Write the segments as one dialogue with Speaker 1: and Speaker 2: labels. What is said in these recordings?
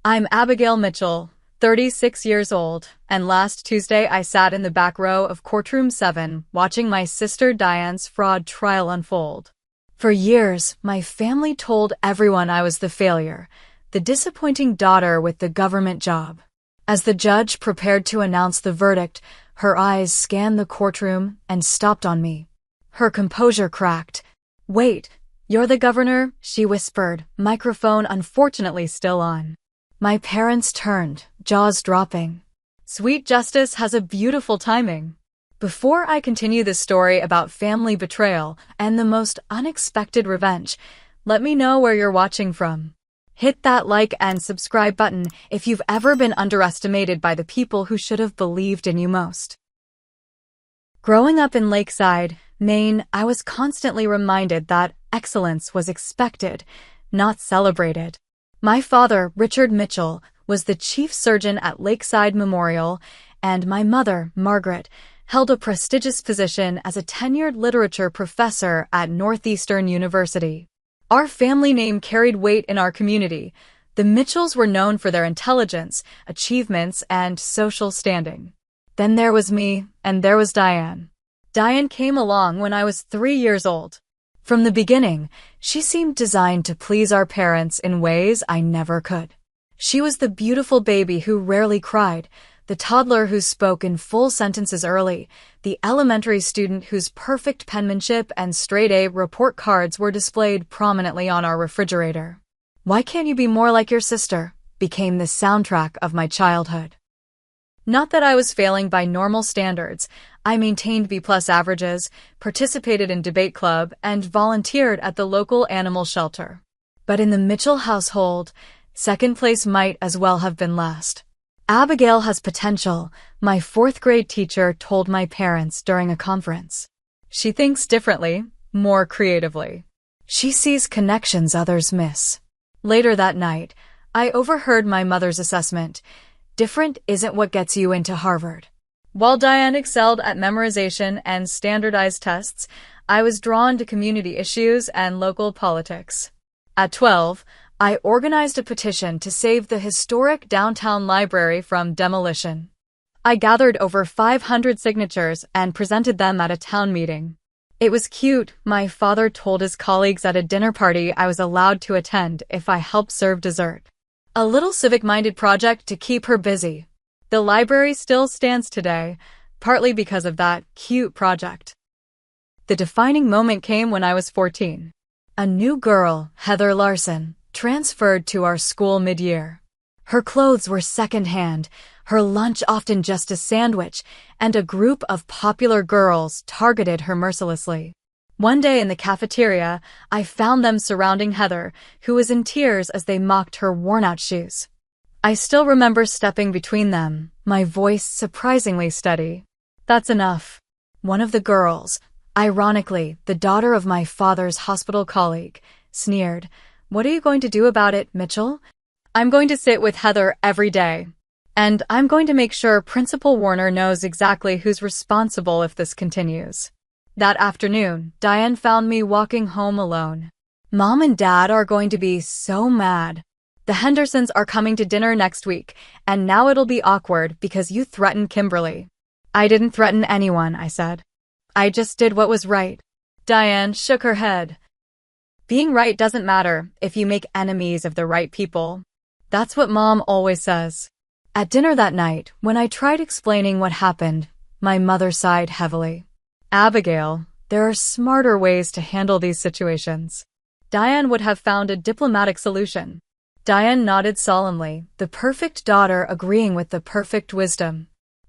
Speaker 1: I'm Abigail Mitchell, 36 years old, and last Tuesday I sat in the back row of Courtroom 7 watching my sister Diane's fraud trial unfold. For years, my family told everyone I was the failure, the disappointing daughter with the government job. As the judge prepared to announce the verdict, her eyes scanned the courtroom and stopped on me. Her composure cracked. "Wait, you're the governor?" she whispered, microphone unfortunately still on. My parents turned, jaws dropping. Sweet justice has a beautiful timing. Before I continue this story about family betrayal and the most unexpected revenge, let me know where you're watching from. Hit that like and subscribe button if you've ever been underestimated by the people who should have believed in you most. Growing up in Lakeside, Maine, I was constantly reminded that excellence was expected, not celebrated. My father, Richard Mitchell, was the chief surgeon at Lakeside Memorial, and my mother, Margaret, held a prestigious position as a tenured literature professor at Northeastern University. Our family name carried weight in our community. The Mitchells were known for their intelligence, achievements, and social standing. Then there was me, and there was Diane. Diane came along when I was 3 years old. From the beginning, she seemed designed to please our parents in ways I never could. She was the beautiful baby who rarely cried, the toddler who spoke in full sentences early, the elementary student whose perfect penmanship and straight-A report cards were displayed prominently on our refrigerator. "Why can't you be more like your sister?" became the soundtrack of my childhood. Not that I was failing by normal standards. I maintained B+ averages, participated in debate club, and volunteered at the local animal shelter. But in the Mitchell household, second place might as well have been last. "Abigail has potential," my 4th grade teacher told my parents during a conference. "She thinks differently, more creatively. She sees connections others miss." Later that night, I overheard my mother's assessment. "Different isn't what gets you into Harvard." While Diane excelled at memorization and standardized tests, I was drawn to community issues and local politics. At 12, I organized a petition to save the historic downtown library from demolition. I gathered over 500 signatures and presented them at a town meeting. It was cute. My father told his colleagues at a dinner party I was allowed to attend if I helped serve dessert. A little civic-minded project to keep her busy. The library still stands today, partly because of that cute project. The defining moment came when I was 14. A new girl, Heather Larson, transferred to our school mid-year. Her clothes were second-hand, her lunch often just a sandwich, and a group of popular girls targeted her mercilessly. One day in the cafeteria, I found them surrounding Heather, who was in tears as they mocked her worn-out shoes. I still remember stepping between them, my voice surprisingly steady. "That's enough." One of the girls, ironically the daughter of my father's hospital colleague, sneered. "What are you going to do about it, Mitchell?" "I'm going to sit with Heather every day. And I'm going to make sure Principal Warner knows exactly who's responsible if this continues." That afternoon, Diane found me walking home alone. "Mom and Dad are going to be so mad. The Hendersons are coming to dinner next week, and now it'll be awkward because you threatened Kimberly." "I didn't threaten anyone," I said. "I just did what was right." Diane shook her head. "Being right doesn't matter if you make enemies of the right people. That's what Mom always says." At dinner that night, when I tried explaining what happened, my mother sighed heavily. "Abigail, there are smarter ways to handle these situations." Diane would have found a diplomatic solution. Diane nodded solemnly, the perfect daughter agreeing with the perfect wisdom.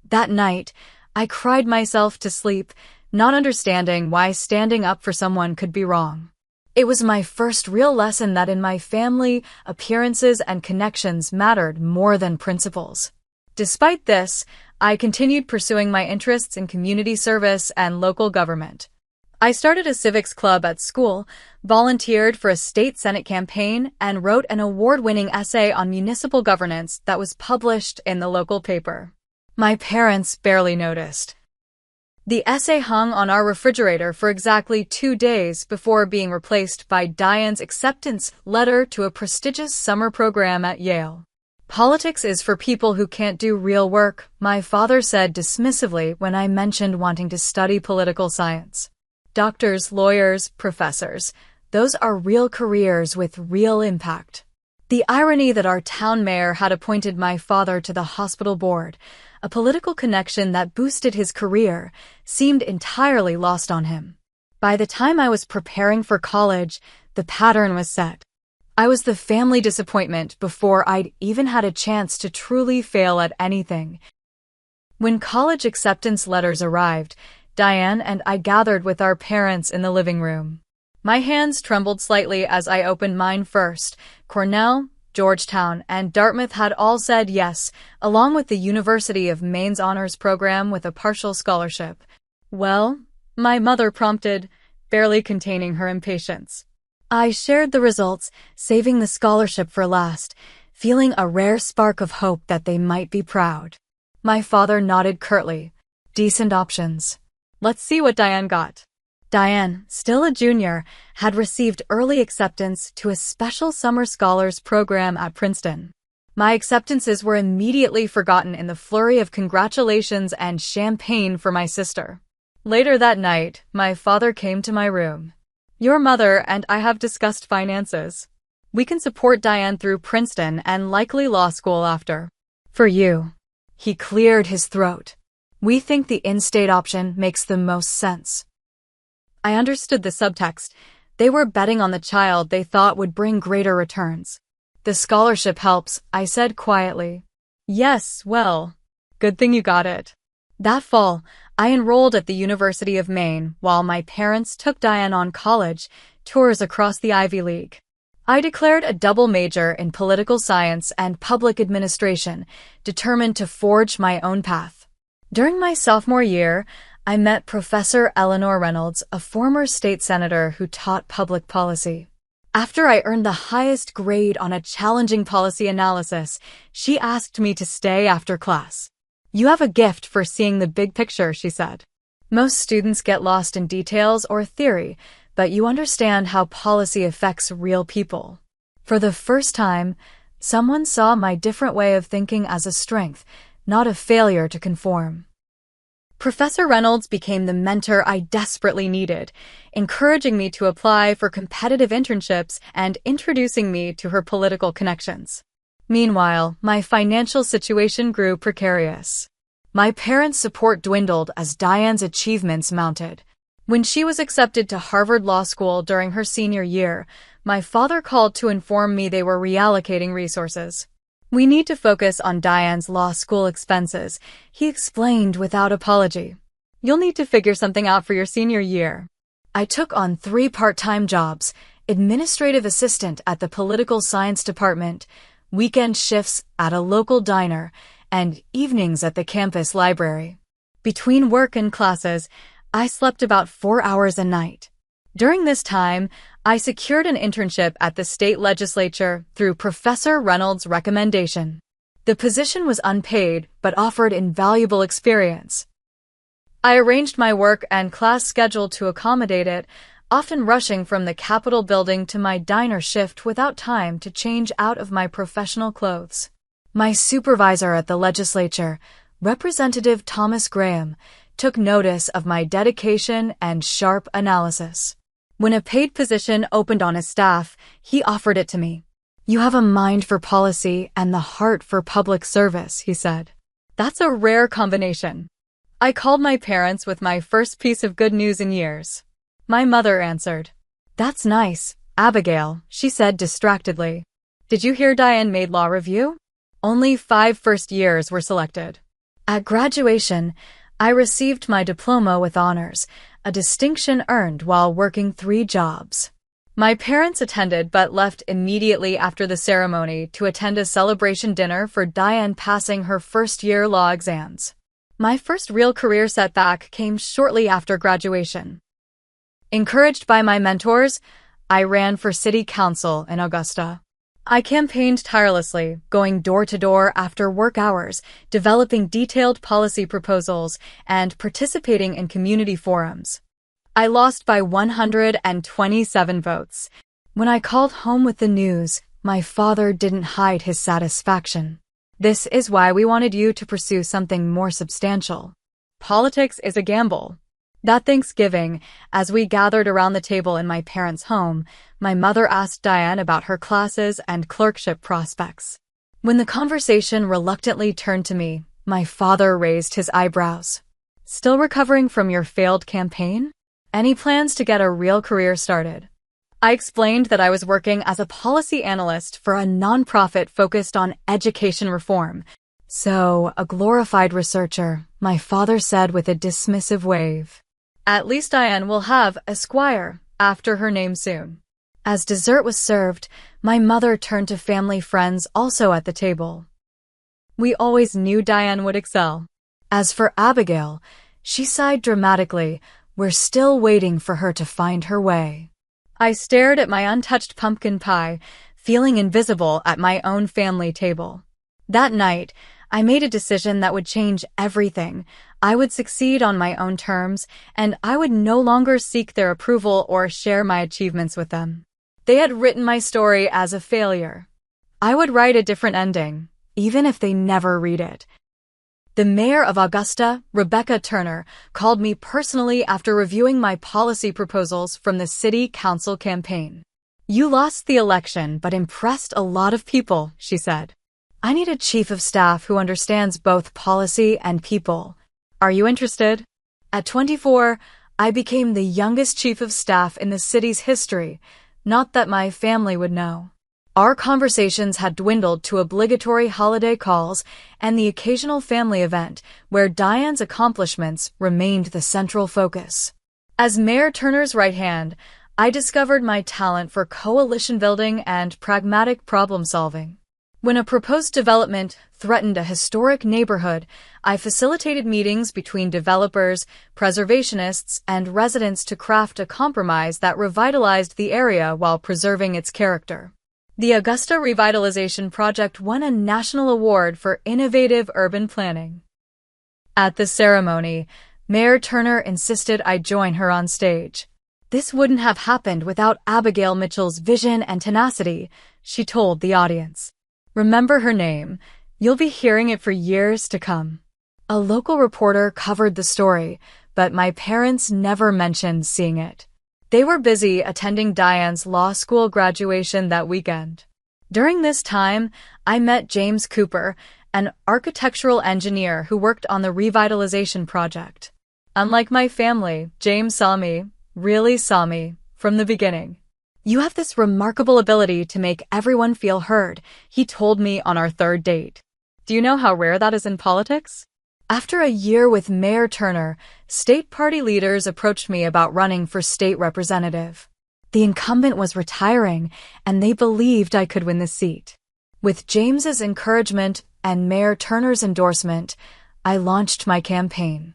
Speaker 1: That night, I cried myself to sleep, not understanding why standing up for someone could be wrong. It was my first real lesson that in my family, appearances and connections mattered more than principles. Despite this, I continued pursuing my interests in community service and local government. I started a civics club at school, volunteered for a state senate campaign, and wrote an award-winning essay on municipal governance that was published in the local paper. My parents barely noticed. The essay hung on our refrigerator for exactly 2 days before being replaced by Diane's acceptance letter to a prestigious summer program at Yale. Politics is for people who can't do real work, my father said dismissively when I mentioned wanting to study political science. Doctors, lawyers, professors, those are real careers with real impact. The irony that our town mayor had appointed my father to the hospital board, a political connection that boosted his career, seemed entirely lost on him. By the time I was preparing for college, the pattern was set. I was the family disappointment before I'd even had a chance to truly fail at anything. When college acceptance letters arrived, Diane and I gathered with our parents in the living room. My hands trembled slightly as I opened mine first. Cornell, Georgetown, and Dartmouth had all said yes, along with the University of Maine's honors program with a partial scholarship. Well, my mother prompted, barely containing her impatience. I shared the results, saving the scholarship for last, feeling a rare spark of hope that they might be proud. My father nodded curtly. Decent options. Let's see what Diane got. Diane, still a junior, had received early acceptance to a special summer scholars program at Princeton. My acceptances were immediately forgotten in the flurry of congratulations and champagne for my sister. Later that night, my father came to my room. Your mother and I have discussed finances. We can support Diane through Princeton and likely law school after. For you. He cleared his throat. We think the in-state option makes the most sense. I understood the subtext. They were betting on the child they thought would bring greater returns. The scholarship helps, I said quietly. Yes, well, good thing you got it. That fall, I enrolled at the University of Maine while my parents took Diane on college tours across the Ivy League. I declared a double major in political science and public administration, determined to forge my own path. During my sophomore year, I met Professor Eleanor Reynolds, a former state senator who taught public policy. After I earned the highest grade on a challenging policy analysis, she asked me to stay after class. You have a gift for seeing the big picture, she said. Most students get lost in details or theory, but you understand how policy affects real people. For the first time, someone saw my different way of thinking as a strength, not a failure to conform. Professor Reynolds became the mentor I desperately needed, encouraging me to apply for competitive internships and introducing me to her political connections. Meanwhile, my financial situation grew precarious. My parents' support dwindled as Diane's achievements mounted. When she was accepted to Harvard Law School during her senior year, my father called to inform me they were reallocating resources. We need to focus on Diane's law school expenses, he explained without apology. You'll need to figure something out for your senior year. I took on 3 part-time jobs, administrative assistant at the political science department, weekend shifts at a local diner, and evenings at the campus library. Between work and classes, I slept about 4 hours a night. During this time, I secured an internship at the state legislature through Professor Reynolds' recommendation. The position was unpaid but offered invaluable experience. I arranged my work and class schedule to accommodate it, often rushing from the Capitol building to my diner shift without time to change out of my professional clothes. My supervisor at the legislature, Representative Thomas Graham, took notice of my dedication and sharp analysis. When a paid position opened on his staff, he offered it to me. You have a mind for policy and the heart for public service, he said. That's a rare combination. I called my parents with my first piece of good news in years. My mother answered. That's nice, Abigail, she said distractedly. Did you hear Diane made law review? Only 5 first years were selected. At graduation, I received my diploma with honors, a distinction earned while working 3 jobs. My parents attended but left immediately after the ceremony to attend a celebration dinner for Diane passing her first-year law exams. My first real career setback came shortly after graduation. Encouraged by my mentors, I ran for city council in Augusta. I campaigned tirelessly, going door to door after work hours, developing detailed policy proposals, and participating in community forums. I lost by 127 votes. When I called home with the news, My father didn't hide his satisfaction. This is why we wanted you to pursue something more substantial. Politics is a gamble. That Thanksgiving, as we gathered around the table in my parents' home, my mother asked Diane about her classes and clerkship prospects. When the conversation reluctantly turned to me, my father raised his eyebrows. Still recovering from your failed campaign? Any plans to get a real career started? I explained that I was working as a policy analyst for a nonprofit focused on education reform. So, a glorified researcher, my father said with a dismissive wave. At least Diane will have a squire after her name soon. As dessert was served, my mother turned to family friends also at the table. We always knew Diane would excel. As for Abigail, she sighed dramatically. We're still waiting for her to find her way. I stared at my untouched pumpkin pie, feeling invisible at my own family table. That night, I made a decision that would change everything. I would succeed on my own terms, and I would no longer seek their approval or share my achievements with them. They had written my story as a failure. I would write a different ending, even if they never read it. The mayor of Augusta, Rebecca Turner, called me personally after reviewing my policy proposals from the city council campaign. You lost the election but impressed a lot of people, she said. I need a chief of staff who understands both policy and people. Are you interested? At 24, I became the youngest chief of staff in the city's history, not that my family would know. Our conversations had dwindled to obligatory holiday calls and the occasional family event where Diane's accomplishments remained the central focus. As Mayor Turner's right hand, I discovered my talent for coalition building and pragmatic problem solving. When a proposed development threatened a historic neighborhood, I facilitated meetings between developers, preservationists, and residents to craft a compromise that revitalized the area while preserving its character. The Augusta Revitalization Project won a national award for innovative urban planning. At the ceremony, Mayor Turner insisted I join her on stage. This wouldn't have happened without Abigail Mitchell's vision and tenacity, she told the audience. Remember her name. You'll be hearing it for years to come. A local reporter covered the story, but my parents never mentioned seeing it. They were busy attending Diane's law school graduation that weekend. During this time, I met James Cooper, an architectural engineer who worked on the revitalization project. Unlike my family, James really saw me, from the beginning. You have this remarkable ability to make everyone feel heard, he told me on our third date. Do you know how rare that is in politics? After a year with Mayor Turner, state party leaders approached me about running for state representative. The incumbent was retiring, and they believed I could win the seat. With James's encouragement and Mayor Turner's endorsement, I launched my campaign.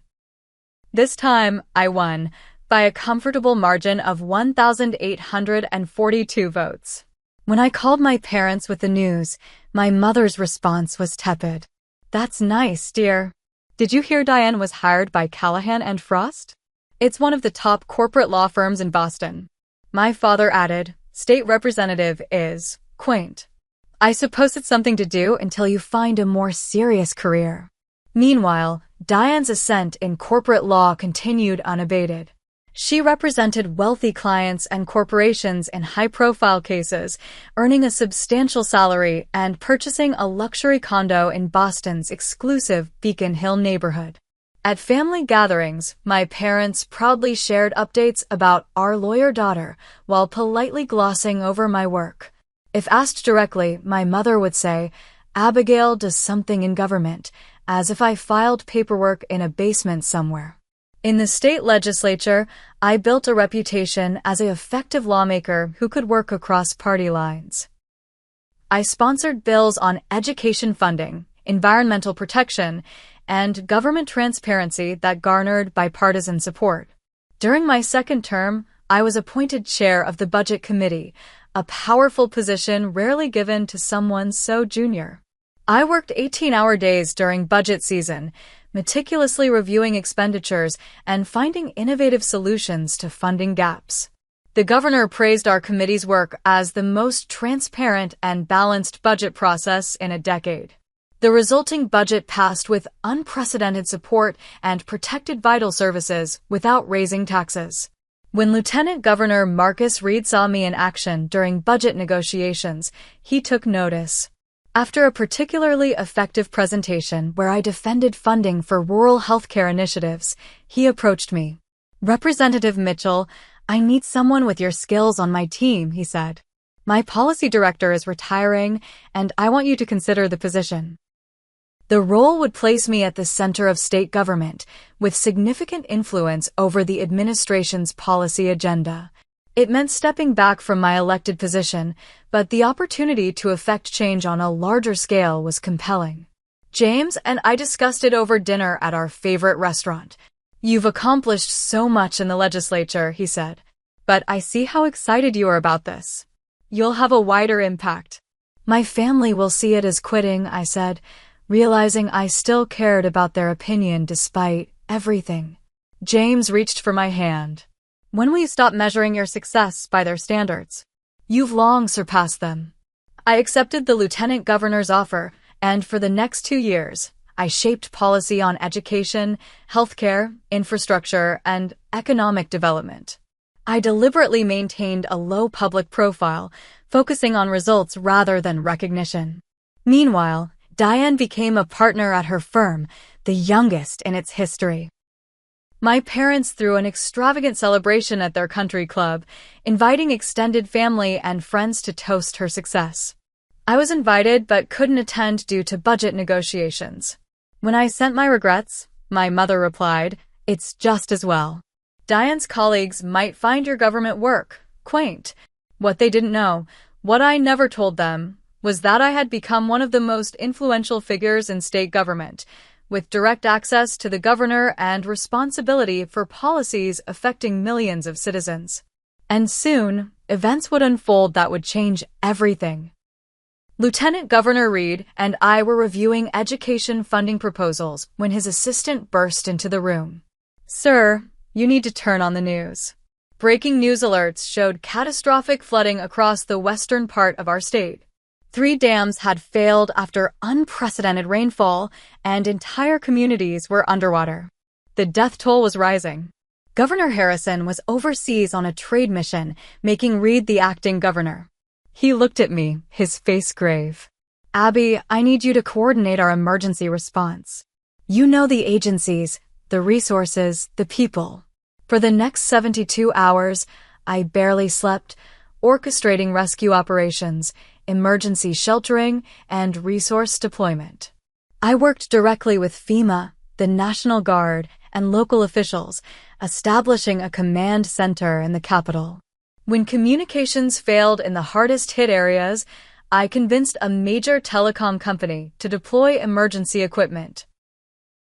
Speaker 1: This time, I won, by a comfortable margin of 1,842 votes. When I called my parents with the news, my mother's response was tepid. That's nice, dear. Did you hear Diane was hired by Callahan and Frost? It's one of the top corporate law firms in Boston. My father added, state representative is quaint. I suppose it's something to do until you find a more serious career. Meanwhile, Diane's ascent in corporate law continued unabated. She represented wealthy clients and corporations in high-profile cases, earning a substantial salary and purchasing a luxury condo in Boston's exclusive Beacon Hill neighborhood. At family gatherings, my parents proudly shared updates about our lawyer daughter while politely glossing over my work. If asked directly, my mother would say, Abigail does something in government, as if I filed paperwork in a basement somewhere. In the state legislature, I built a reputation as an effective lawmaker who could work across party lines. I sponsored bills on education funding, environmental protection, and government transparency that garnered bipartisan support. During my second term, I was appointed chair of the Budget Committee, a powerful position rarely given to someone so junior. I worked 18-hour days during budget season, meticulously reviewing expenditures and finding innovative solutions to funding gaps. The governor praised our committee's work as the most transparent and balanced budget process in a decade. The resulting budget passed with unprecedented support and protected vital services without raising taxes. When Lieutenant Governor Marcus Reed saw me in action during budget negotiations, he took notice. After a particularly effective presentation where I defended funding for rural healthcare initiatives, he approached me. "Representative Mitchell, I need someone with your skills on my team," he said. "My policy director is retiring, and I want you to consider the position." The role would place me at the center of state government, with significant influence over the administration's policy agenda. It meant stepping back from my elected position, but the opportunity to effect change on a larger scale was compelling. James and I discussed it over dinner at our favorite restaurant. "You've accomplished so much in the legislature," he said, "but I see how excited you are about this. You'll have a wider impact." "My family will see it as quitting," I said, realizing I still cared about their opinion despite everything. James reached for my hand. "When will you stop measuring your success by their standards? You've long surpassed them." I accepted the lieutenant governor's offer, and for the next 2 years, I shaped policy on education, healthcare, infrastructure, and economic development. I deliberately maintained a low public profile, focusing on results rather than recognition. Meanwhile, Diane became a partner at her firm, the youngest in its history. My parents threw an extravagant celebration at their country club, inviting extended family and friends to toast her success. I was invited but couldn't attend due to budget negotiations. When I sent my regrets, my mother replied, "It's just as well. Diane's colleagues might find your government work quaint." What they didn't know, what I never told them, was that I had become one of the most influential figures in state government, with direct access to the governor and responsibility for policies affecting millions of citizens. And soon, events would unfold that would change everything. Lieutenant Governor Reed and I were reviewing education funding proposals when his assistant burst into the room. "Sir, you need to turn on the news." Breaking news alerts showed catastrophic flooding across the western part of our state. 3 dams had failed after unprecedented rainfall, and entire communities were underwater. The death toll was rising. Governor Harrison was overseas on a trade mission, making Reed the acting governor. He looked at me, his face grave. "Abby, I need you to coordinate our emergency response. You know the agencies, the resources, the people." For the next 72 hours, I barely slept, orchestrating rescue operations, emergency sheltering, and resource deployment. I worked directly with FEMA, the National Guard, and local officials, establishing a command center in the capital. When communications failed in the hardest-hit areas, I convinced a major telecom company to deploy emergency equipment.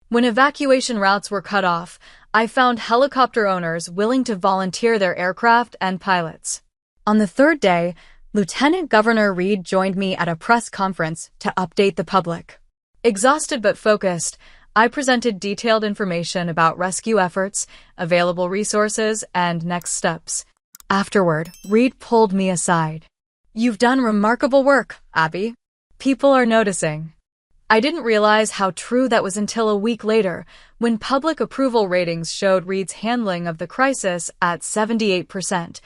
Speaker 1: When evacuation routes were cut off, I found helicopter owners willing to volunteer their aircraft and pilots. On the 3rd day, Lieutenant Governor Reed joined me at a press conference to update the public. Exhausted but focused, I presented detailed information about rescue efforts, available resources, and next steps. Afterward, Reed pulled me aside. "You've done remarkable work, Abby. People are noticing." I didn't realize how true that was until a week later, when public approval ratings showed Reed's handling of the crisis at 78%,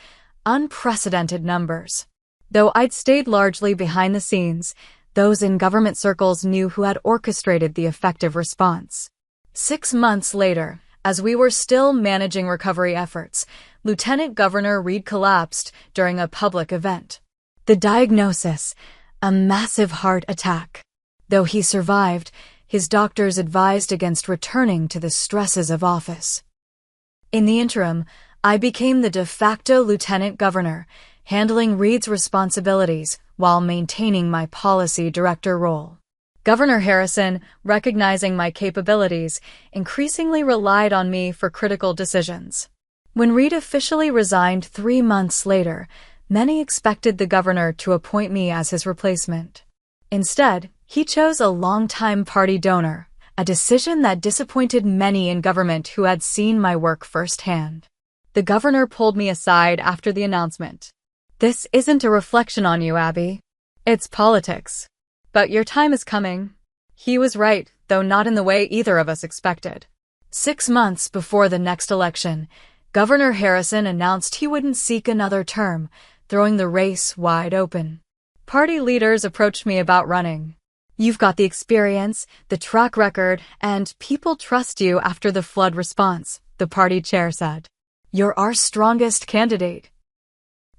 Speaker 1: unprecedented numbers. Though I'd stayed largely behind the scenes, those in government circles knew who had orchestrated the effective response. 6 months later, as we were still managing recovery efforts, Lieutenant Governor Reed collapsed during a public event. The diagnosis, a massive heart attack. Though he survived, his doctors advised against returning to the stresses of office. In the interim, I became the de facto lieutenant governor, handling Reed's responsibilities while maintaining my policy director role. Governor Harrison, recognizing my capabilities, increasingly relied on me for critical decisions. When Reed officially resigned 3 months later, many expected the governor to appoint me as his replacement. Instead, he chose a longtime party donor, a decision that disappointed many in government who had seen my work firsthand. The governor pulled me aside after the announcement. This isn't a reflection on you, Abby. It's politics. But your time is coming. He was right, though not in the way either of us expected. 6 months before the next election, Governor Harrison announced he wouldn't seek another term, throwing the race wide open. Party leaders approached me about running. You've got the experience, the track record, and people trust you after the flood response, the party chair said. You're our strongest candidate.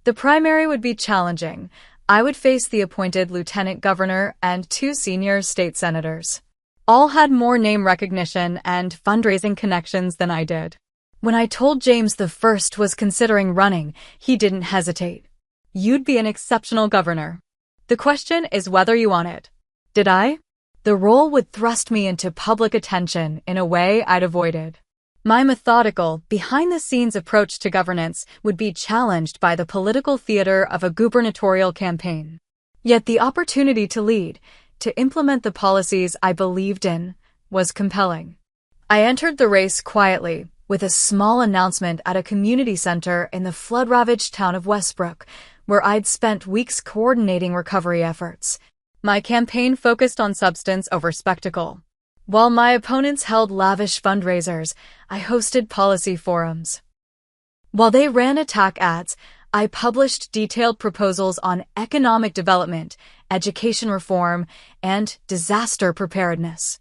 Speaker 1: The primary would be challenging. I would face the appointed lieutenant governor and 2 senior state senators. All had more name recognition and fundraising connections than I did. When I told James the first was considering running, he didn't hesitate. You'd be an exceptional governor. The question is whether you want it. Did I? The role would thrust me into public attention in a way I'd avoided. My methodical, behind-the-scenes approach to governance would be challenged by the political theater of a gubernatorial campaign. Yet the opportunity to lead, to implement the policies I believed in, was compelling. I entered the race quietly, with a small announcement at a community center in the flood-ravaged town of Westbrook, where I'd spent weeks coordinating recovery efforts. My campaign focused on substance over spectacle. While my opponents held lavish fundraisers, I hosted policy forums. While they ran attack ads, I published detailed proposals on economic development, education reform, and disaster preparedness.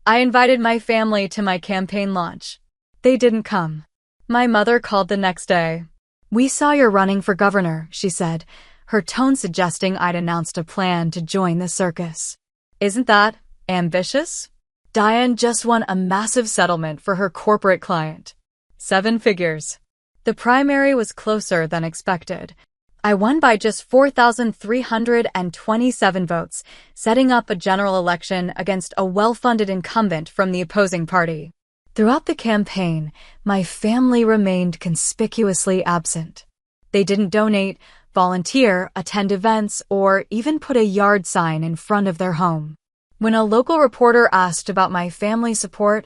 Speaker 1: I invited my family to my campaign launch. They didn't come. My mother called the next day. We saw you're running for governor, she said, her tone suggesting I'd announced a plan to join the circus. Isn't that ambitious? Diane just won a massive settlement for her corporate client. 7 figures. The primary was closer than expected. I won by just 4,327 votes, setting up a general election against a well-funded incumbent from the opposing party. Throughout the campaign, my family remained conspicuously absent. They didn't donate, volunteer, attend events, or even put a yard sign in front of their home. When a local reporter asked about my family support,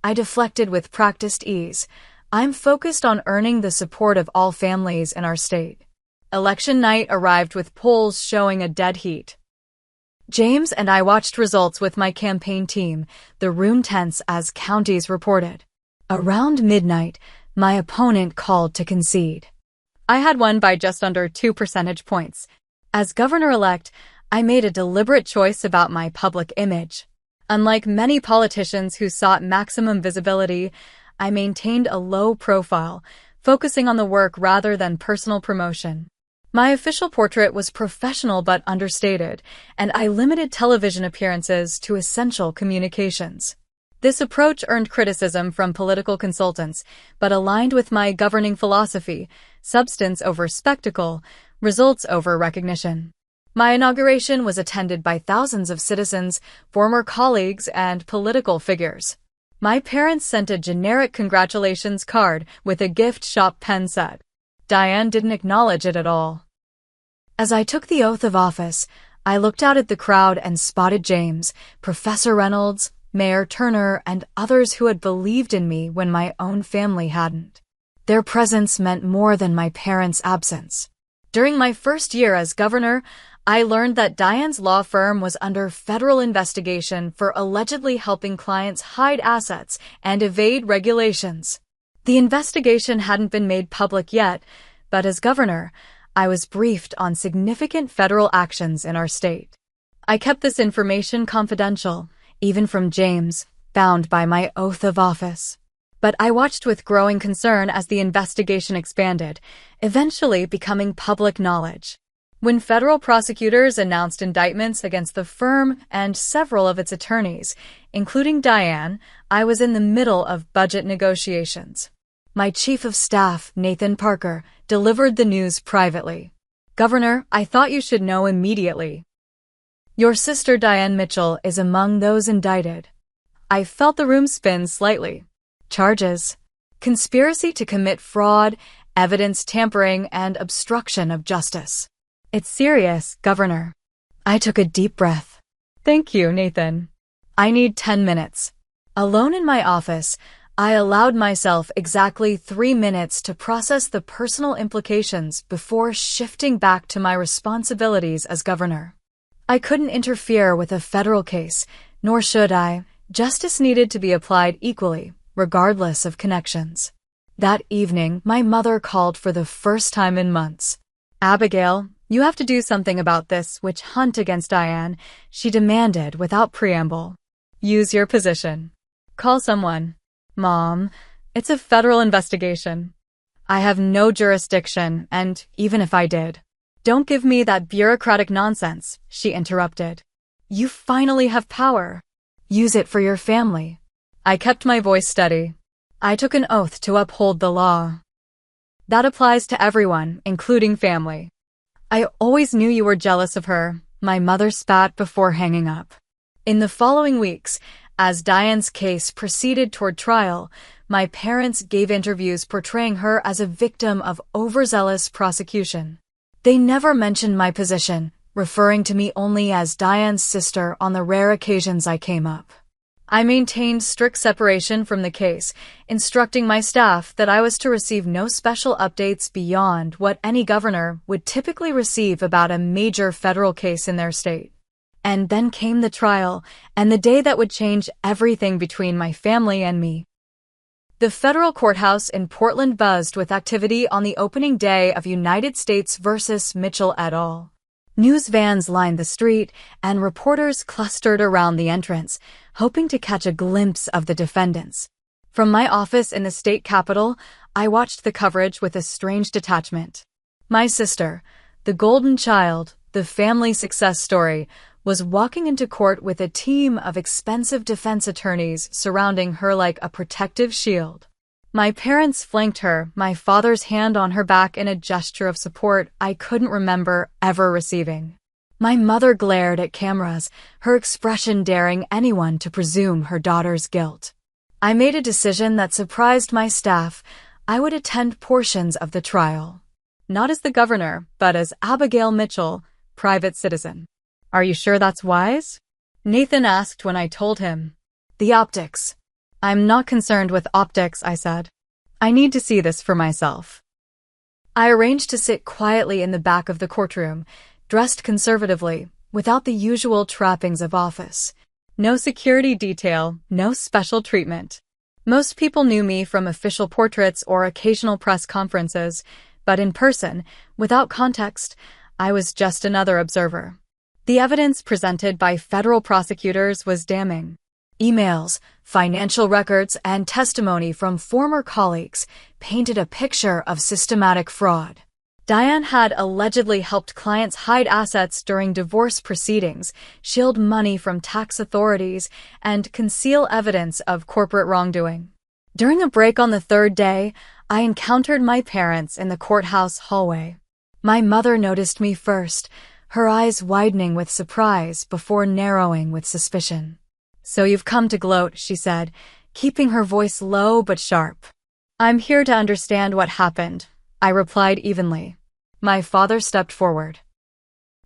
Speaker 1: I deflected with practiced ease. I'm focused on earning the support of all families in our state. Election night arrived with polls showing a dead heat. James and I watched results with my campaign team, the room tense as counties reported. Around midnight, my opponent called to concede. I had won by just under 2 percentage points. As governor-elect, I made a deliberate choice about my public image. Unlike many politicians who sought maximum visibility, I maintained a low profile, focusing on the work rather than personal promotion. My official portrait was professional but understated, and I limited television appearances to essential communications. This approach earned criticism from political consultants, but aligned with my governing philosophy: substance over spectacle, results over recognition. My inauguration was attended by thousands of citizens, former colleagues, and political figures. My parents sent a generic congratulations card with a gift shop pen set. Diane didn't acknowledge it at all. As I took the oath of office, I looked out at the crowd and spotted James, Professor Reynolds, Mayor Turner, and others who had believed in me when my own family hadn't. Their presence meant more than my parents' absence. During my first year as governor, I learned that Diane's law firm was under federal investigation for allegedly helping clients hide assets and evade regulations. The investigation hadn't been made public yet, but as governor, I was briefed on significant federal actions in our state. I kept this information confidential, even from James, bound by my oath of office. But I watched with growing concern as the investigation expanded, eventually becoming public knowledge. When federal prosecutors announced indictments against the firm and several of its attorneys, including Diane, I was in the middle of budget negotiations. My chief of staff, Nathan Parker, delivered the news privately. "Governor, I thought you should know immediately. Your sister Diane Mitchell is among those indicted." I felt the room spin slightly. Charges: conspiracy to commit fraud, evidence tampering, and obstruction of justice. "It's serious, Governor." I took a deep breath. "Thank you, Nathan. I need 10 minutes." Alone in my office, I allowed myself exactly 3 minutes to process the personal implications before shifting back to my responsibilities as governor. I couldn't interfere with a federal case, nor should I. Justice needed to be applied equally, regardless of connections. That evening, my mother called for the first time in months. "Abigail, you have to do something about this witch hunt against Diane," she demanded without preamble. "Use your position. Call someone." "Mom, it's a federal investigation." "I have no jurisdiction, and even if I did." "Don't give me that bureaucratic nonsense," she interrupted. "You finally have power. Use it for your family." I kept my voice steady. "I took an oath to uphold the law." "That applies to everyone, including family." "I always knew you were jealous of her," my mother spat before hanging up. In the following weeks, as Diane's case proceeded toward trial, my parents gave interviews portraying her as a victim of overzealous prosecution. They never mentioned my position, referring to me only as Diane's sister on the rare occasions I came up. I maintained strict separation from the case, instructing my staff that I was to receive no special updates beyond what any governor would typically receive about a major federal case in their state. And then came the trial, and the day that would change everything between my family and me. The federal courthouse in Portland buzzed with activity on the opening day of United States versus Mitchell et al. News vans lined the street, and reporters clustered around the entrance, hoping to catch a glimpse of the defendants. From my office in the state capitol, I watched the coverage with a strange detachment. My sister, the golden child, the family success story, was walking into court with a team of expensive defense attorneys surrounding her like a protective shield. My parents flanked her, my father's hand on her back in a gesture of support I couldn't remember ever receiving. My mother glared at cameras, her expression daring anyone to presume her daughter's guilt. I made a decision that surprised my staff. I would attend portions of the trial. Not as the governor, but as Abigail Mitchell, private citizen. "Are you sure that's wise?" Nathan asked when I told him. "The optics." "I'm not concerned with optics," I said. "I need to see this for myself." I arranged to sit quietly in the back of the courtroom, dressed conservatively, without the usual trappings of office. No security detail, no special treatment. Most people knew me from official portraits or occasional press conferences, but in person, without context, I was just another observer. The evidence presented by federal prosecutors was damning. Emails, financial records, and testimony from former colleagues painted a picture of systematic fraud. Diane had allegedly helped clients hide assets during divorce proceedings, shield money from tax authorities, and conceal evidence of corporate wrongdoing. During a break on the third day, I encountered my parents in the courthouse hallway. My mother noticed me first, her eyes widening with surprise before narrowing with suspicion. "So you've come to gloat," she said, keeping her voice low but sharp. "I'm here to understand what happened," I replied evenly. My father stepped forward.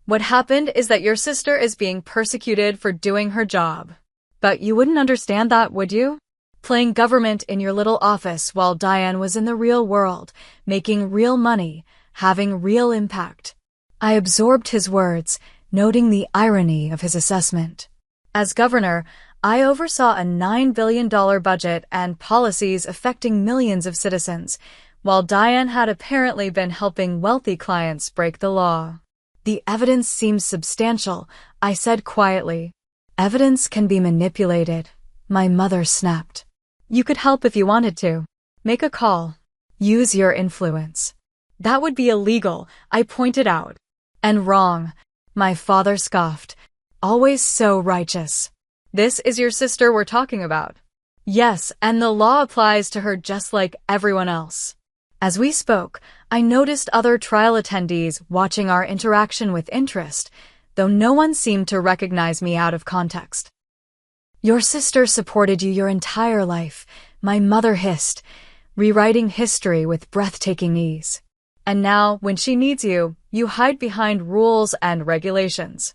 Speaker 1: "What happened is that your sister is being persecuted for doing her job. But you wouldn't understand that, would you? Playing government in your little office while Diane was in the real world, making real money, having real impact." I absorbed his words, noting the irony of his assessment. As governor, I oversaw a $9 billion budget and policies affecting millions of citizens, while Diane had apparently been helping wealthy clients break the law. "The evidence seems substantial," I said quietly. "Evidence can be manipulated," my mother snapped. "You could help if you wanted to. Make a call. Use your influence." "That would be illegal," I pointed out. "And wrong," my father scoffed. "Always so righteous." "This is your sister we're talking about." "Yes, and the law applies to her just like everyone else." As we spoke, I noticed other trial attendees watching our interaction with interest, though no one seemed to recognize me out of context. "Your sister supported you your entire life," my mother hissed, rewriting history with breathtaking ease. "And now, when she needs you, you hide behind rules and regulations."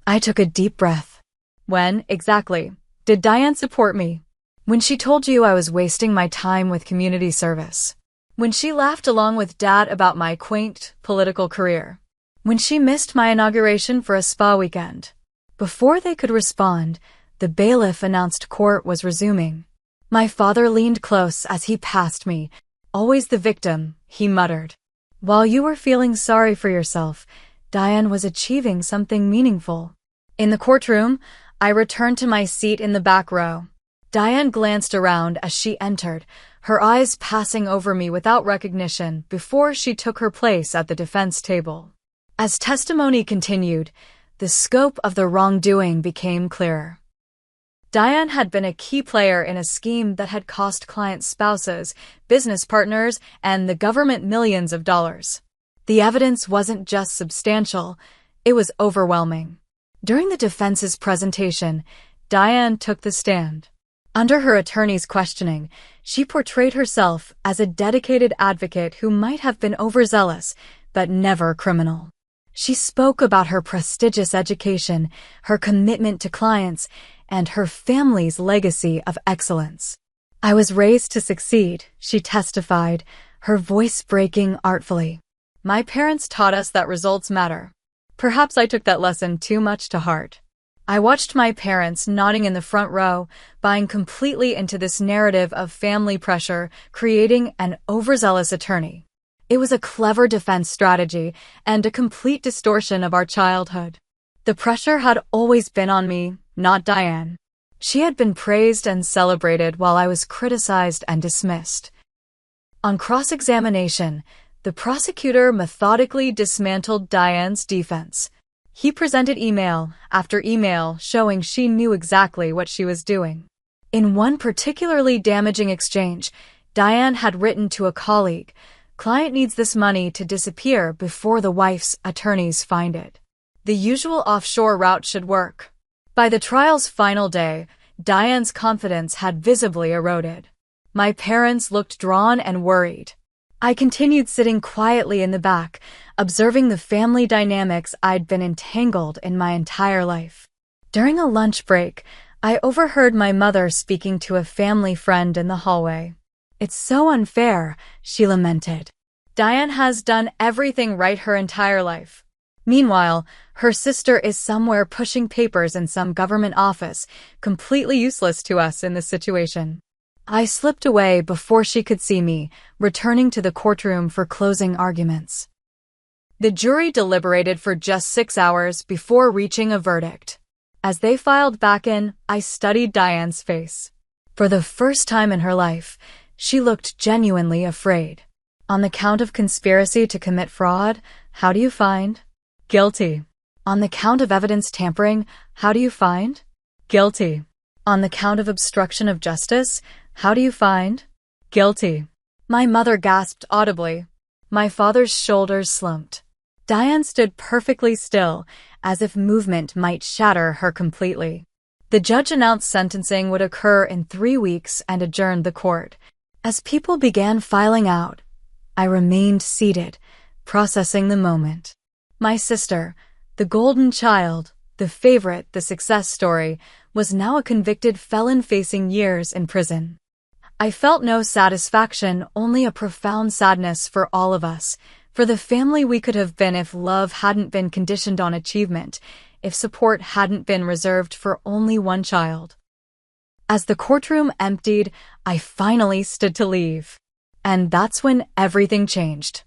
Speaker 1: I took a deep breath. "When, exactly, did Diane support me?" When she told you I was wasting my time with community service. When she laughed along with Dad about my quaint political career. When she missed my inauguration for a spa weekend. Before they could respond, the bailiff announced court was resuming. My father leaned close as he passed me. Always the victim, he muttered. While you were feeling sorry for yourself, Diane was achieving something meaningful. In the courtroom, I returned to my seat in the back row. Diane glanced around as she entered, her eyes passing over me without recognition before she took her place at the defense table. As testimony continued, the scope of the wrongdoing became clearer. Diane had been a key player in a scheme that had cost clients' spouses, business partners, and the government millions of dollars. The evidence wasn't just substantial, it was overwhelming. During the defense's presentation, Diane took the stand. Under her attorney's questioning, she portrayed herself as a dedicated advocate who might have been overzealous, but never criminal. She spoke about her prestigious education, her commitment to clients, and her family's legacy of excellence. I was raised to succeed, she testified, her voice breaking artfully. My parents taught us that results matter. Perhaps I took that lesson too much to heart. I watched my parents nodding in the front row, buying completely into this narrative of family pressure, creating an overzealous attorney. It was a clever defense strategy and a complete distortion of our childhood. The pressure had always been on me, not Diane. She had been praised and celebrated while I was criticized and dismissed. On cross-examination, the prosecutor methodically dismantled Diane's defense. He presented email after email showing she knew exactly what she was doing. In one particularly damaging exchange, Diane had written to a colleague, "Client needs this money to disappear before the wife's attorneys find it. The usual offshore route should work." By the trial's final day, Diane's confidence had visibly eroded. My parents looked drawn and worried. I continued sitting quietly in the back, observing the family dynamics I'd been entangled in my entire life. During a lunch break, I overheard my mother speaking to a family friend in the hallway. "It's so unfair," she lamented. "Diane has done everything right her entire life. Meanwhile, her sister is somewhere pushing papers in some government office, completely useless to us in this situation." I slipped away before she could see me, returning to the courtroom for closing arguments. The jury deliberated for just 6 hours before reaching a verdict. As they filed back in, I studied Diane's face. For the first time in her life, she looked genuinely afraid. "On the count of conspiracy to commit fraud, how do you find?" "Guilty." "On the count of evidence tampering, how do you find?" "Guilty." "On the count of obstruction of justice, how do you find?" "Guilty." My mother gasped audibly. My father's shoulders slumped. Diane stood perfectly still, as if movement might shatter her completely. The judge announced sentencing would occur in 3 weeks and adjourned the court. As people began filing out, I remained seated, processing the moment. My sister, the golden child, the favorite, the success story, was now a convicted felon facing years in prison. I felt no satisfaction, only a profound sadness for all of us, for the family we could have been if love hadn't been conditioned on achievement, if support hadn't been reserved for only one child. As the courtroom emptied, I finally stood to leave. And that's when everything changed.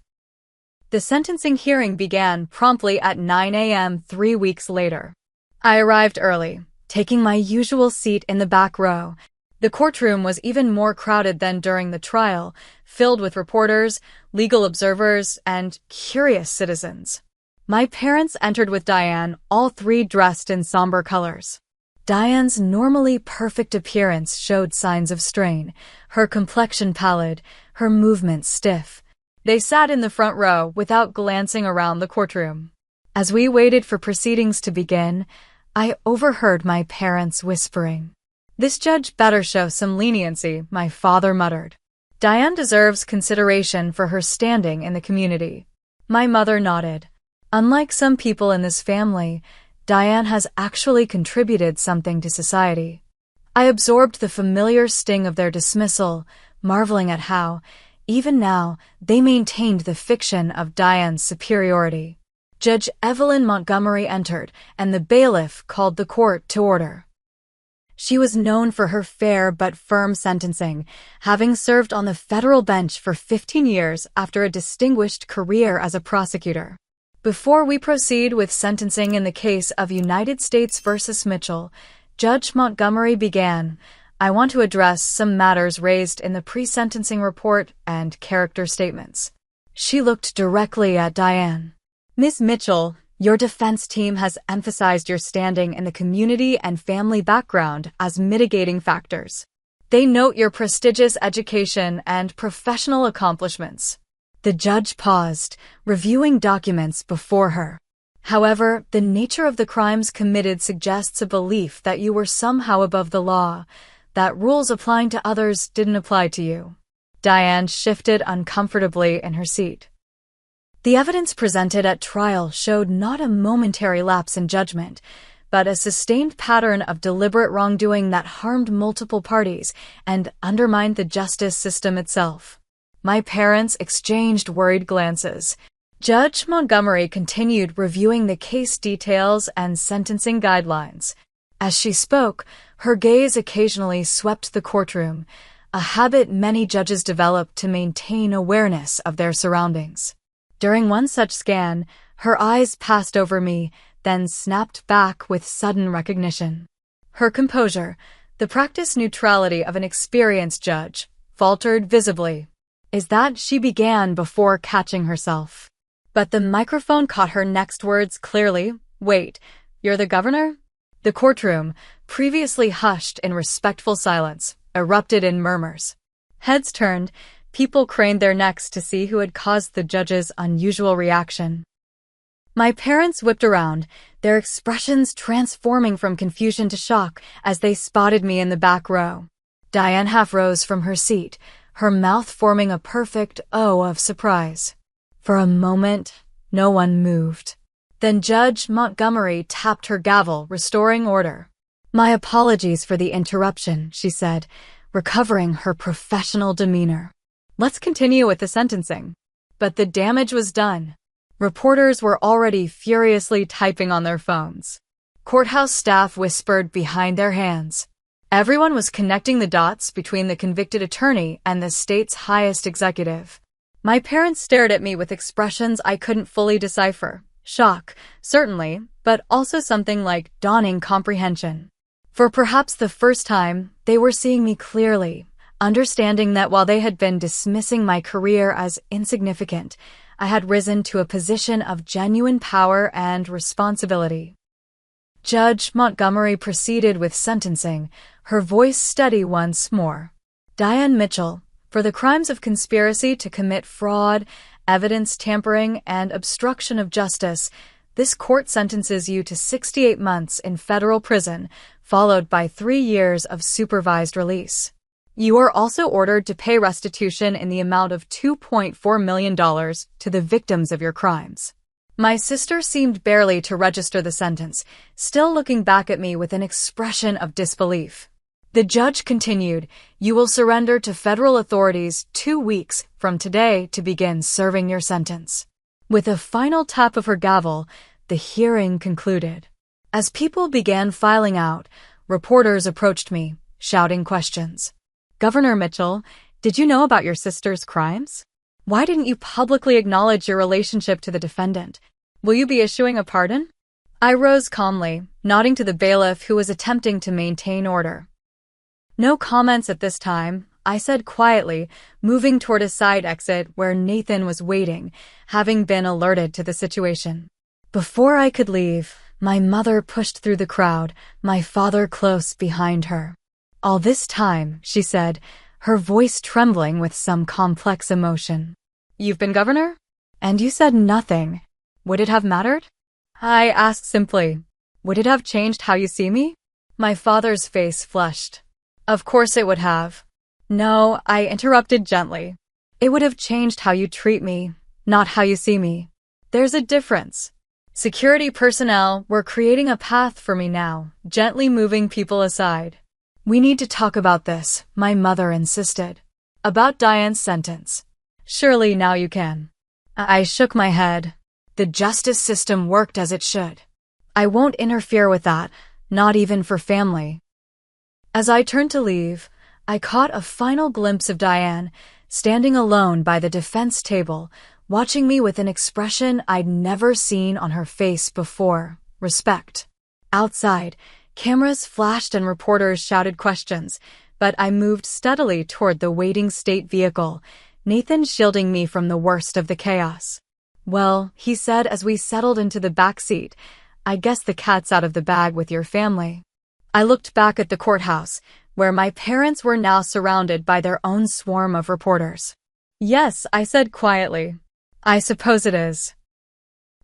Speaker 1: The sentencing hearing began promptly at 9 a.m. 3 weeks later. I arrived early, taking my usual seat in the back row. The courtroom was even more crowded than during the trial, filled with reporters, legal observers, and curious citizens. My parents entered with Diane, all three dressed in somber colors. Diane's normally perfect appearance showed signs of strain, her complexion pallid, her movements stiff. They sat in the front row without glancing around the courtroom. As we waited for proceedings to begin, I overheard my parents whispering. "This judge better show some leniency," my father muttered. "Diane deserves consideration for her standing in the community." My mother nodded. Unlike some people in this family, Diane has actually contributed something to society. I absorbed the familiar sting of their dismissal, marveling at how, even now, they maintained the fiction of Diane's superiority. Judge Evelyn Montgomery entered, and the bailiff called the court to order. She was known for her fair but firm sentencing, having served on the federal bench for 15 years after a distinguished career as a prosecutor. Before we proceed with sentencing in the case of United States v. Mitchell, Judge Montgomery began, I want to address some matters raised in the pre-sentencing report and character statements. She looked directly at Diane. Ms. Mitchell, your defense team has emphasized your standing in the community and family background as mitigating factors. They note your prestigious education and professional accomplishments. The judge paused, reviewing documents before her. However, the nature of the crimes committed suggests a belief that you were somehow above the law, that rules applying to others didn't apply to you. Diane shifted uncomfortably in her seat. The evidence presented at trial showed not a momentary lapse in judgment, but a sustained pattern of deliberate wrongdoing that harmed multiple parties and undermined the justice system itself. My parents exchanged worried glances. Judge Montgomery continued reviewing the case details and sentencing guidelines. As she spoke, her gaze occasionally swept the courtroom, a habit many judges develop to maintain awareness of their surroundings. During one such scan, her eyes passed over me, then snapped back with sudden recognition. Her composure, the practiced neutrality of an experienced judge, faltered visibly. Is that she began before catching herself. But the microphone caught her next words clearly. Wait, you're the governor? The courtroom, previously hushed in respectful silence, erupted in murmurs. Heads turned, people craned their necks to see who had caused the judge's unusual reaction. My parents whipped around, their expressions transforming from confusion to shock as they spotted me in the back row. Diane half rose from her seat, her mouth forming a perfect O of surprise. For a moment, no one moved. Then Judge Montgomery tapped her gavel, restoring order. My apologies for the interruption, she said, recovering her professional demeanor. Let's continue with the sentencing. But the damage was done. Reporters were already furiously typing on their phones. Courthouse staff whispered behind their hands. Everyone was connecting the dots between the convicted attorney and the state's highest executive. My parents stared at me with expressions I couldn't fully decipher. Shock, certainly, but also something like dawning comprehension. For perhaps the first time, they were seeing me clearly, understanding that while they had been dismissing my career as insignificant, I had risen to a position of genuine power and responsibility. Judge Montgomery proceeded with sentencing, her voice steady once more. Diane Mitchell, for the crimes of conspiracy to commit fraud, evidence tampering, and obstruction of justice, this court sentences you to 68 months in federal prison, followed by 3 years of supervised release. You are also ordered to pay restitution in the amount of $2.4 million to the victims of your crimes. My sister seemed barely to register the sentence, still looking back at me with an expression of disbelief. The judge continued, you will surrender to federal authorities 2 weeks from today to begin serving your sentence. With a final tap of her gavel, the hearing concluded. As people began filing out, reporters approached me, shouting questions. Governor Mitchell, did you know about your sister's crimes? Why didn't you publicly acknowledge your relationship to the defendant? Will you be issuing a pardon? I rose calmly, nodding to the bailiff who was attempting to maintain order. No comments at this time, I said quietly, moving toward a side exit where Nathan was waiting, having been alerted to the situation. Before I could leave, my mother pushed through the crowd, my father close behind her. All this time, she said, her voice trembling with some complex emotion. You've been governor? And you said nothing. Would it have mattered? I asked simply. Would it have changed how you see me? My father's face flushed. Of course it would have. No, I interrupted gently. It would have changed how you treat me, not how you see me. There's a difference. Security personnel were creating a path for me now, gently moving people aside. "We need to talk about this," my mother insisted. "About Diane's sentence. Surely now you can." I shook my head. The justice system worked as it should. I won't interfere with that, not even for family. As I turned to leave, I caught a final glimpse of Diane, standing alone by the defense table, watching me with an expression I'd never seen on her face before: respect. Outside, cameras flashed and reporters shouted questions, but I moved steadily toward the waiting state vehicle, Nathan shielding me from the worst of the chaos. "Well," he said as we settled into the back seat, "I guess the cat's out of the bag with your family." I looked back at the courthouse, where my parents were now surrounded by their own swarm of reporters. "Yes," I said quietly. "I suppose it is."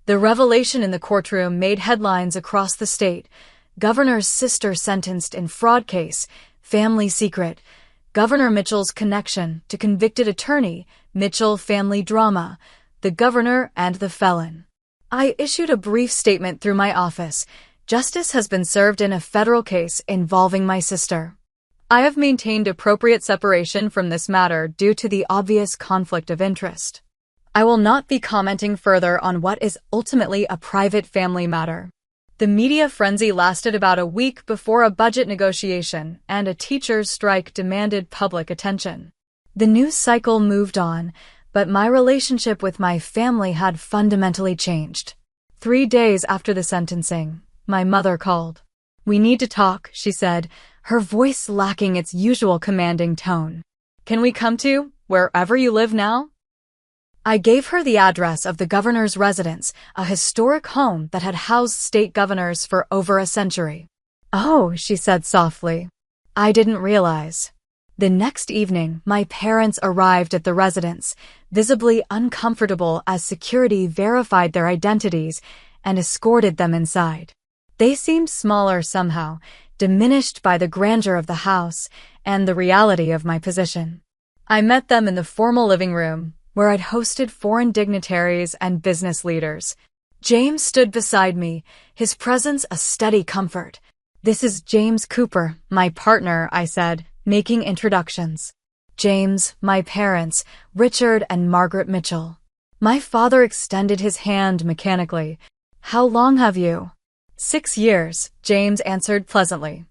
Speaker 1: The revelation in the courtroom made headlines across the state. Governor's sister sentenced in fraud case, family secret. Governor Mitchell's connection to convicted attorney, Mitchell family drama, the governor and the felon. I issued a brief statement through my office. Justice has been served in a federal case involving my sister. I have maintained appropriate separation from this matter due to the obvious conflict of interest. I will not be commenting further on what is ultimately a private family matter. The media frenzy lasted about a week before a budget negotiation and a teachers' strike demanded public attention. The news cycle moved on, but my relationship with my family had fundamentally changed. 3 days after the sentencing, my mother called. "We need to talk," she said, her voice lacking its usual commanding tone. "Can we come to wherever you live now?" I gave her the address of the governor's residence, a historic home that had housed state governors for over a century. "Oh," she said softly. "I didn't realize." The next evening, my parents arrived at the residence, visibly uncomfortable as security verified their identities and escorted them inside. They seemed smaller somehow, diminished by the grandeur of the house and the reality of my position. I met them in the formal living room, where I'd hosted foreign dignitaries and business leaders. James stood beside me, his presence a steady comfort. "This is James Cooper, my partner," I said, making introductions. James, my parents, Richard and Margaret Mitchell. My father extended his hand mechanically. "How long have you?" 6 years, James answered pleasantly.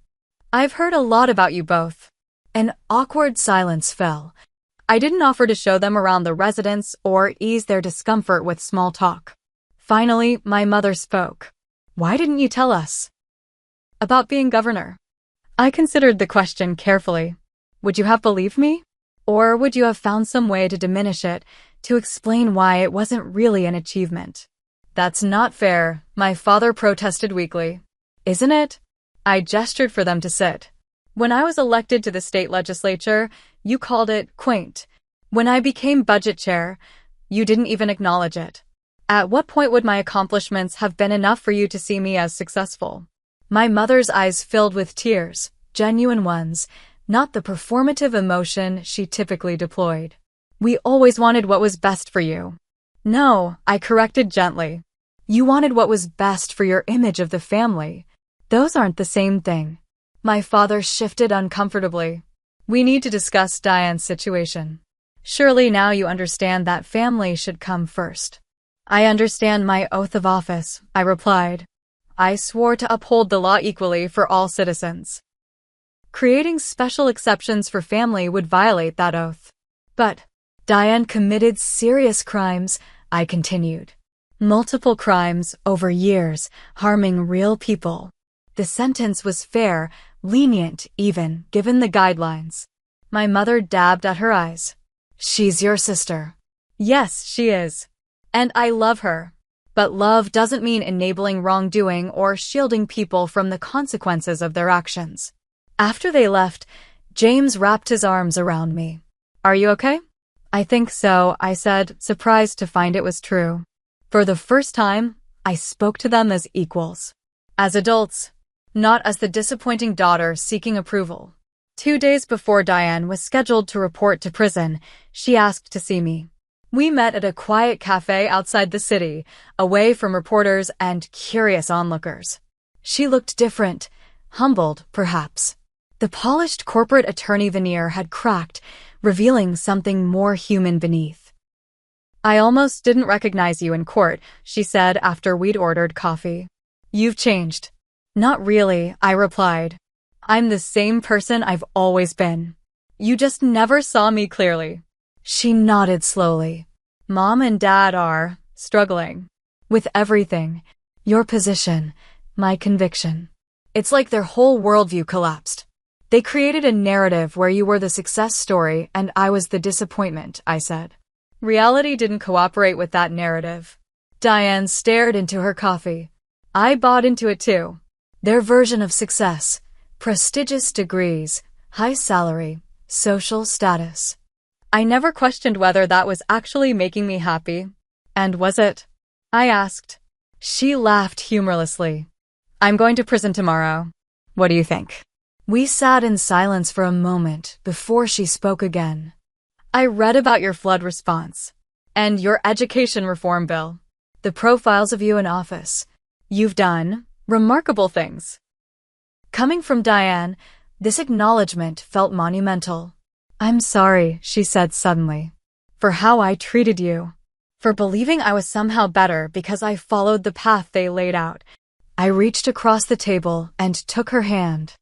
Speaker 1: "I've heard a lot about you both." An awkward silence fell. I didn't offer to show them around the residence or ease their discomfort with small talk. Finally, my mother spoke. "Why didn't you tell us about being governor?" I considered the question carefully. Would you have believed me? Or would you have found some way to diminish it, to explain why it wasn't really an achievement? "That's not fair," my father protested weakly. "Isn't it?" I gestured for them to sit. "When I was elected to the state legislature, you called it quaint. When I became budget chair, you didn't even acknowledge it. At what point would my accomplishments have been enough for you to see me as successful?" My mother's eyes filled with tears, genuine ones, not the performative emotion she typically deployed. "We always wanted what was best for you." "No," I corrected gently. "You wanted what was best for your image of the family. Those aren't the same thing." My father shifted uncomfortably. "We need to discuss Diane's situation. Surely now you understand that family should come first." "I understand my oath of office," I replied. I swore to uphold the law equally for all citizens. Creating special exceptions for family would violate that oath. "But Diane committed serious crimes," I continued. "Multiple crimes over years, harming real people. The sentence was fair, lenient even, given the guidelines." My mother dabbed at her eyes. "She's your sister." "Yes, she is. And I love her. But love doesn't mean enabling wrongdoing or shielding people from the consequences of their actions." After they left, James wrapped his arms around me. "Are you okay?" "I think so," I said, surprised to find it was true. For the first time, I spoke to them as equals. As adults, not as the disappointing daughter seeking approval. 2 days before Diane was scheduled to report to prison, she asked to see me. We met at a quiet cafe outside the city, away from reporters and curious onlookers. She looked different, humbled, perhaps. The polished corporate attorney veneer had cracked, revealing something more human beneath. "I almost didn't recognize you in court," she said after we'd ordered coffee. "You've changed." "Not really," I replied. "I'm the same person I've always been. You just never saw me clearly." She nodded slowly. "Mom and Dad are struggling with everything. Your position, my conviction. It's like their whole worldview collapsed. They created a narrative where you were the success story and I was the disappointment," I said. Reality didn't cooperate with that narrative. Diane stared into her coffee. I bought into it too. Their version of success: prestigious degrees, high salary, social status. I never questioned whether that was actually making me happy. "And was it?" I asked. She laughed humorlessly. "I'm going to prison tomorrow. What do you think?" We sat in silence for a moment before she spoke again. "I read about your flood response and your education reform bill, the profiles of you in office. You've done remarkable things." Coming from Diane, this acknowledgement felt monumental. "I'm sorry," she said suddenly, "for how I treated you, for believing I was somehow better because I followed the path they laid out." I reached across the table and took her hand.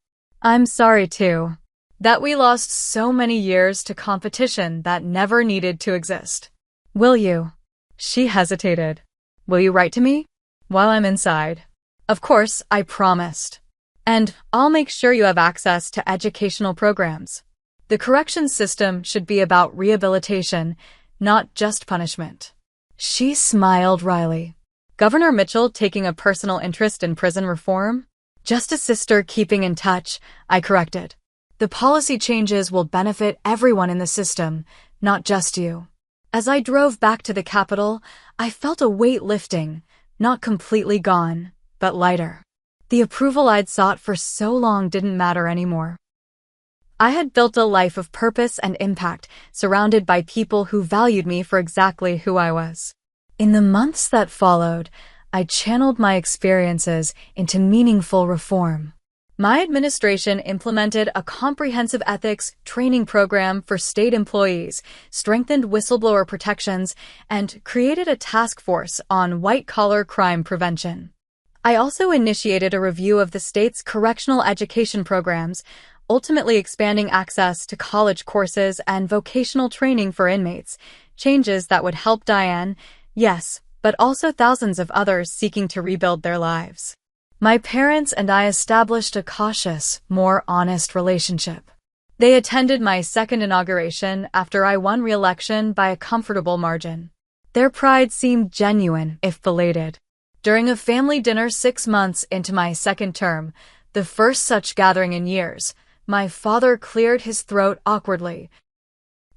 Speaker 1: "I'm sorry too, that we lost so many years to competition that never needed to exist. Will you?" She hesitated. "Will you write to me while I'm inside?" "Of course," I promised. "And I'll make sure you have access to educational programs. The corrections system should be about rehabilitation, not just punishment." She smiled wryly. "Governor Mitchell taking a personal interest in prison reform?" "Just a sister keeping in touch," I corrected. "The policy changes will benefit everyone in the system, not just you." As I drove back to the Capitol, I felt a weight lifting, not completely gone, but lighter. The approval I'd sought for so long didn't matter anymore. I had built a life of purpose and impact, surrounded by people who valued me for exactly who I was. In the months that followed, I channeled my experiences into meaningful reform. My administration implemented a comprehensive ethics training program for state employees, strengthened whistleblower protections, and created a task force on white-collar crime prevention. I also initiated a review of the state's correctional education programs, ultimately expanding access to college courses and vocational training for inmates, changes that would help Diane, yes, but also thousands of others seeking to rebuild their lives. My parents and I established a cautious, more honest relationship. They attended my second inauguration after I won re-election by a comfortable margin. Their pride seemed genuine, if belated. During a family dinner 6 months into my second term, the first such gathering in years, my father cleared his throat awkwardly.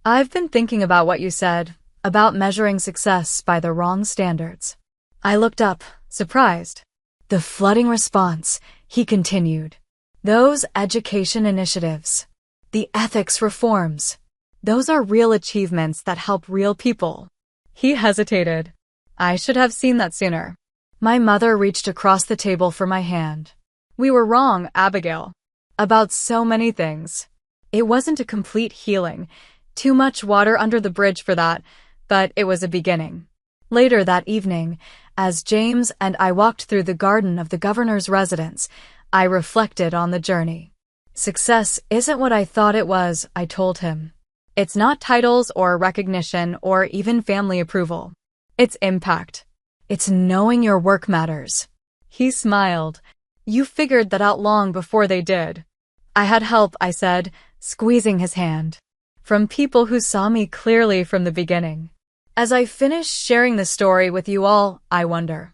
Speaker 1: "I've been thinking about what you said, about measuring success by the wrong standards." I looked up, surprised. "The flooding response," he continued. "Those education initiatives, the ethics reforms, those are real achievements that help real people." He hesitated. "I should have seen that sooner." My mother reached across the table for my hand. "We were wrong, Abigail. About so many things. It wasn't a complete healing, too much water under the bridge for that, but it was a beginning." Later that evening, as James and I walked through the garden of the governor's residence, I reflected on the journey. "Success isn't what I thought it was," I told him. "It's not titles or recognition or even family approval. It's impact. It's knowing your work matters." He smiled. "You figured that out long before they did." "I had help," I said, squeezing his hand. "From people who saw me clearly from the beginning." As I finish sharing the story with you all, I wonder,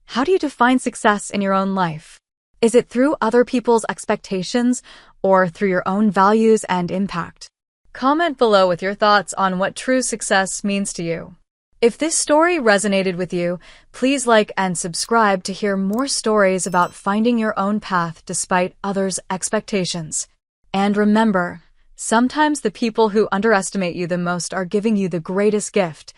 Speaker 1: how do you define success in your own life? Is it through other people's expectations or through your own values and impact? Comment below with your thoughts on what true success means to you. If this story resonated with you, please like and subscribe to hear more stories about finding your own path despite others' expectations. And remember, sometimes the people who underestimate you the most are giving you the greatest gift,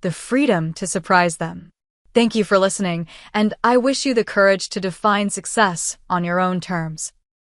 Speaker 1: the freedom to surprise them. Thank you for listening, and I wish you the courage to define success on your own terms.